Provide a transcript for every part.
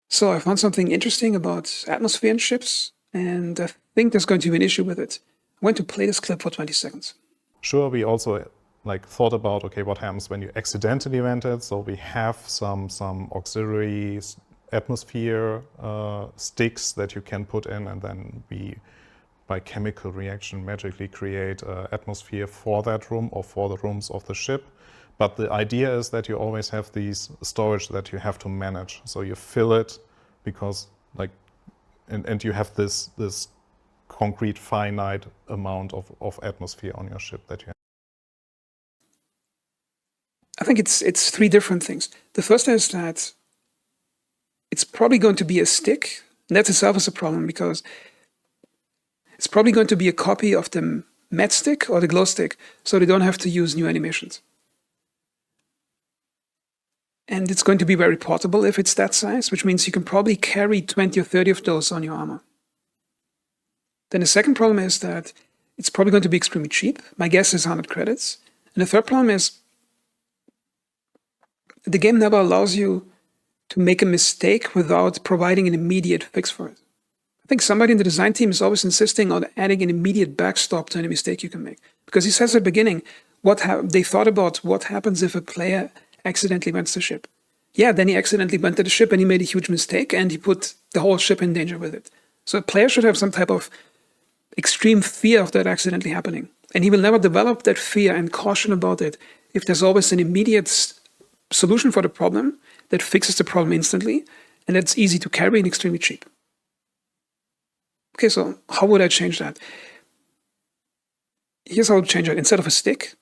So I found something interesting about atmosphere in ships, and I think there's going to be an issue with it. I'm going to play this clip for 20 seconds. Sure, we also thought about, okay, what happens when you accidentally vent it? So we have some auxiliary atmosphere sticks that you can put in, and then we, by chemical reaction, magically create an atmosphere for that room or for the rooms of the ship. But the idea is that you always have these storage that you have to manage. So you fill it because and you have this concrete finite amount of atmosphere on your ship that you have. I think it's three different things. The first is that it's probably going to be a stick. And that itself is a problem because it's probably going to be a copy of the matte stick or the glow stick, so they don't have to use new animations. And it's going to be very portable if it's that size, which means you can probably carry 20 or 30 of those on your armor. Then the second problem is that it's probably going to be extremely cheap. My guess is 100 credits. And the third problem is the game never allows you to make a mistake without providing an immediate fix for it. I think somebody in the design team is always insisting on adding an immediate backstop to any mistake you can make. Because he says at the beginning, they thought about what happens if a player accidentally vents the ship. Yeah, then he accidentally vented the ship and he made a huge mistake and he put the whole ship in danger with it. So a player should have some type of extreme fear of that accidentally happening. And he will never develop that fear and caution about it if there's always an immediate solution for the problem that fixes the problem instantly and that's easy to carry and extremely cheap. Okay, so how would I change that? Here's how I would change it. Instead of a stick,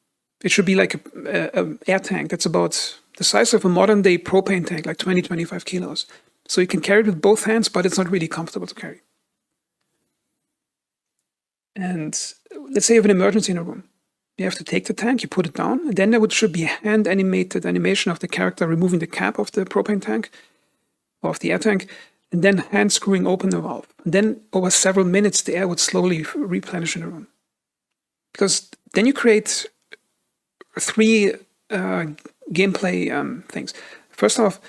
it should be like an air tank that's about the size of a modern day propane tank, like 20, 25 kilos. So you can carry it with both hands, but it's not really comfortable to carry. And let's say you have an emergency in a room. You have to take the tank, you put it down, and then there should be a hand-animated animation of the character removing the cap of the propane tank, or of the air tank, and then hand screwing open the valve. And then over several minutes, the air would slowly replenish in the room. Because then you create three gameplay things. First off,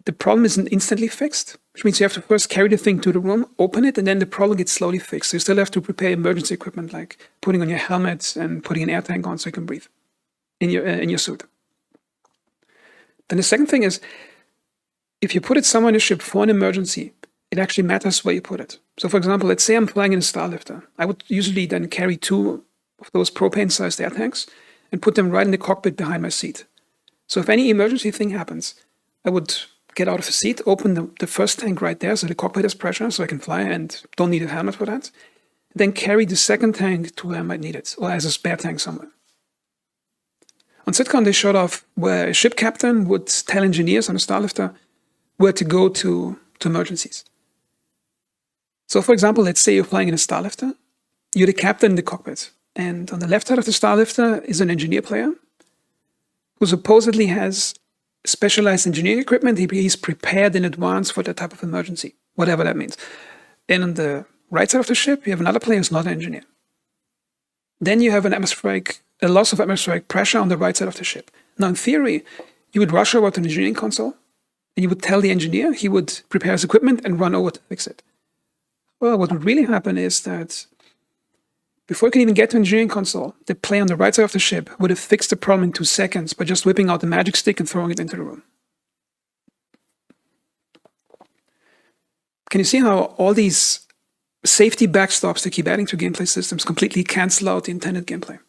the problem isn't instantly fixed, which means you have to first carry the thing to the room, open it, and then the problem gets slowly fixed. So you still have to prepare emergency equipment like putting on your helmet and putting an air tank on so you can breathe in your suit. Then the second thing is, if you put it somewhere in the ship for an emergency, it actually matters where you put it. So for example, let's say I'm flying in a Starlifter. I would usually then carry 2 of those propane-sized air tanks and put them right in the cockpit behind my seat. So if any emergency thing happens, I would get out of the seat, open the first tank right there so the cockpit has pressure so I can fly and don't need a helmet for that. Then carry the second tank to where I might need it, or as a spare tank somewhere. On Sitcom, they showed off where a ship captain would tell engineers on a Starlifter where to go to emergencies. So for example, let's say you're flying in a Starlifter, you're the captain in the cockpit, and on the left side of the Starlifter is an engineer player who supposedly has specialized engineering equipment. He's prepared in advance for that type of emergency, whatever that means. And on the right side of the ship, you have another player who's not an engineer. Then you have a loss of atmospheric pressure on the right side of the ship. Now, in theory, you would rush over to an engineering console, and you would tell the engineer, he would prepare his equipment and run over to fix it. Well, what would really happen is that before you can even get to an engineering console, the player on the right side of the ship would have fixed the problem in 2 seconds by just whipping out the magic stick and throwing it into the room. Can you see how all these safety backstops they keep adding to gameplay systems completely cancel out the intended gameplay?